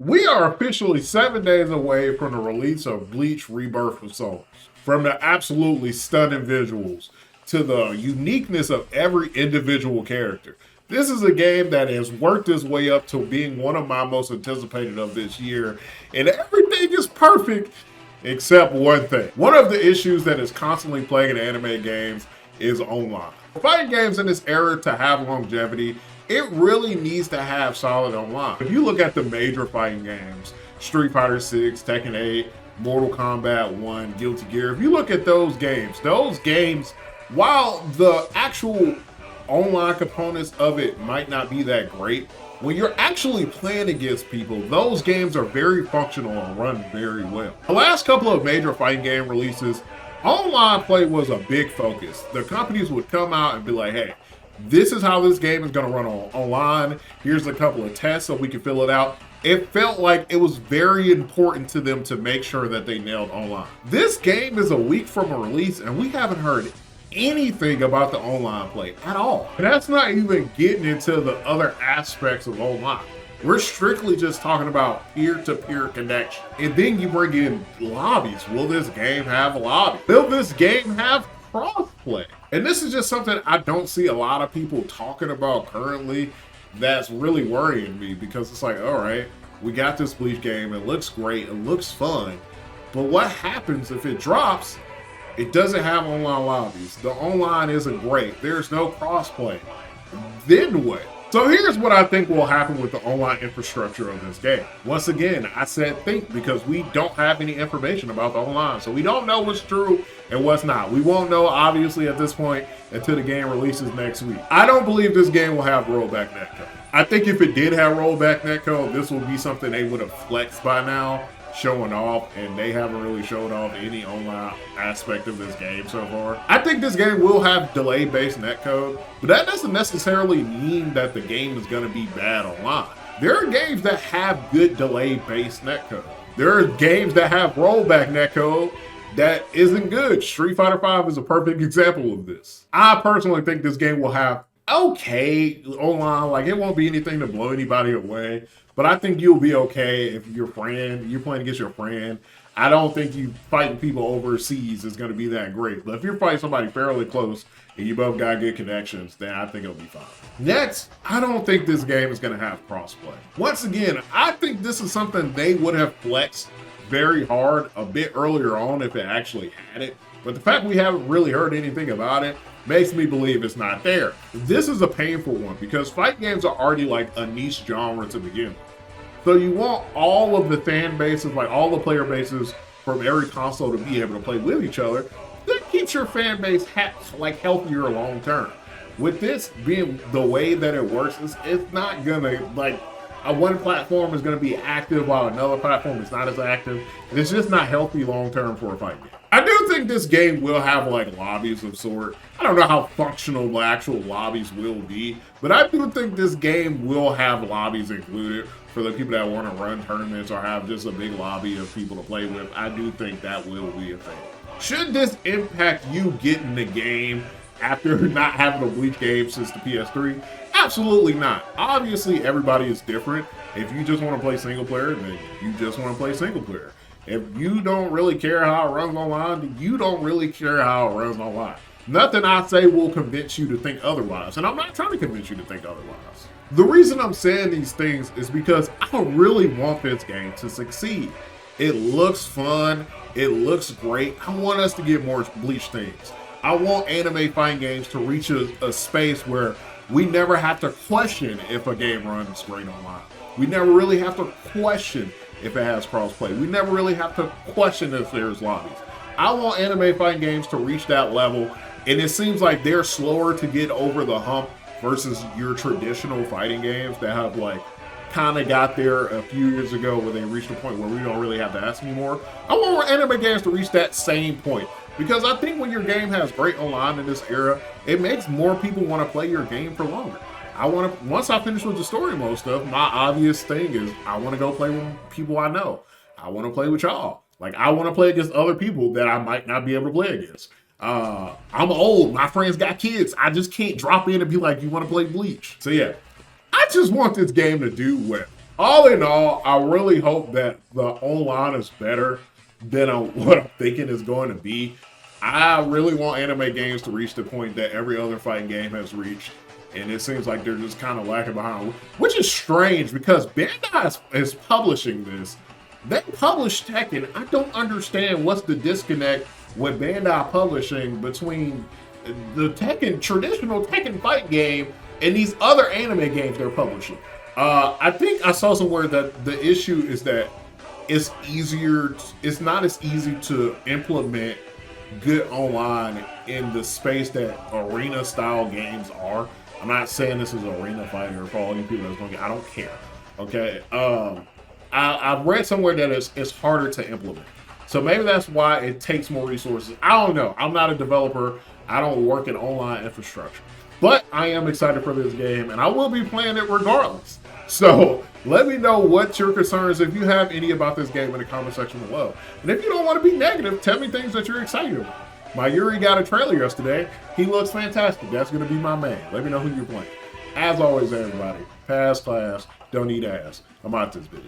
We are officially 7 days away from the release of Bleach Rebirth of Souls. From the absolutely stunning visuals to the uniqueness of every individual character. This is a game that has worked its way up to being one of my most anticipated of this year, and everything is perfect except one thing. One of the issues that is constantly plaguing anime games is online. For fighting games in this era to have longevity, it really needs to have solid online. If you look at the major fighting games, Street Fighter 6, Tekken 8, Mortal Kombat 1, Guilty Gear, if you look at those games, while the actual online components of it might not be that great, when you're actually playing against people, those games are very functional and run very well. The last couple of major fighting game releases, online play was a big focus. The companies would come out and be like, hey, this is how this game is going to run online. Here's a couple of tests so we can fill it out. It felt like it was very important to them to make sure that they nailed online. This game is a week from a release and we haven't heard anything about the online play at all. And that's not even getting into the other aspects of online. We're strictly just talking about peer-to-peer connection. And then you bring in lobbies. Will this game have a lobby? Will this game have crossplay? And this is just something I don't see a lot of people talking about currently that's really worrying me, because it's like, all right, we got this Bleach game, it looks great, it looks fun, but what happens if it drops? It doesn't have online lobbies. The online isn't great. There's no crossplay. Then what? So here's what I think will happen with the online infrastructure of this game. Once again, I said think because we don't have any information about the online. So we don't know what's true and what's not. We won't know, obviously, at this point until the game releases next week. I don't believe this game will have rollback netcode. I think if it did have rollback netcode, this would be something they would have flexed by now, showing off, and they haven't really showed off any online aspect of this game so far. I think this game will have delay-based netcode, but that doesn't necessarily mean that the game is going to be bad online. There are games that have good delay-based netcode. There are games that have rollback netcode that isn't good. Street Fighter 5 is a perfect example of this. I personally think this game will have okay online, like it won't be anything to blow anybody away, but I think you'll be okay if you're playing against your friend. I don't think you fighting people overseas is going to be that great, but if you're fighting somebody fairly close and you both got good connections, then I think it'll be fine. Next, I don't think this game is going to have crossplay. Once again, I think this is something they would have flexed very hard a bit earlier on if it actually had it, but the fact we haven't really heard anything about it makes me believe it's not there. This is a painful one because fight games are already like a niche genre to begin with. So you want all of the fan bases, like all the player bases from every console to be able to play with each other. That keeps your fan base healthier long term. With this being the way that it works, it's not gonna one platform is gonna be active while another platform is not as active. And it's just not healthy long term for a fight game. I do think this game will have like lobbies of sort. I don't know how functional the actual lobbies will be, but I do think this game will have lobbies included for the people that want to run tournaments or have just a big lobby of people to play with. I do think that will be a thing. Should this impact you getting the game after not having a Bleach game since the PS3? Absolutely not. Obviously, everybody is different. If you just want to play single player, then you just want to play single player. If you don't really care how it runs online, then you don't really care how it runs online. Nothing I say will convince you to think otherwise, and I'm not trying to convince you to think otherwise. The reason I'm saying these things is because I really want this game to succeed. It looks fun, it looks great. I want us to get more Bleach things. I want anime fighting games to reach a space where we never have to question if a game runs great online. We never really have to question if it has crossplay. We never really have to question if there's lobbies. I want anime fighting games to reach that level, and it seems like they're slower to get over the hump versus your traditional fighting games that have kind of got there a few years ago where they reached a point where we don't really have to ask anymore. I want anime games to reach that same point, because I think when your game has great online in this era, it makes more people want to play your game for longer. Once I finish with the story mode stuff, my obvious thing is I want to go play with people I know. I want to play with y'all. I want to play against other people that I might not be able to play against. I'm old. My friends got kids. I just can't drop in and be like, you want to play Bleach? So yeah, I just want this game to do well. all in all, I really hope that the online is better than what I'm thinking is going to be. I really want anime games to reach the point that every other fighting game has reached. And it seems like they're just kind of lacking behind, which is strange because Bandai is publishing this. They publish Tekken. I don't understand what's the disconnect with Bandai publishing between the traditional Tekken fight game and these other anime games they're publishing. I think I saw somewhere that the issue is that it's not as easy to implement good online in the space that arena style games are. I'm not saying this is arena fighter for all you people that's going to get. I don't care. Okay. I've read somewhere that it's harder to implement. So maybe that's why it takes more resources. I don't know. I'm not a developer. I don't work in online infrastructure. But I am excited for this game, and I will be playing it regardless. So let me know what your concerns, if you have any about this game, in the comment section below. And if you don't want to be negative, tell me things that you're excited about. My Yuri got a trailer yesterday. He looks fantastic. That's going to be my man. Let me know who you're playing. As always, everybody, pass class, don't eat ass. I'm out this bitch.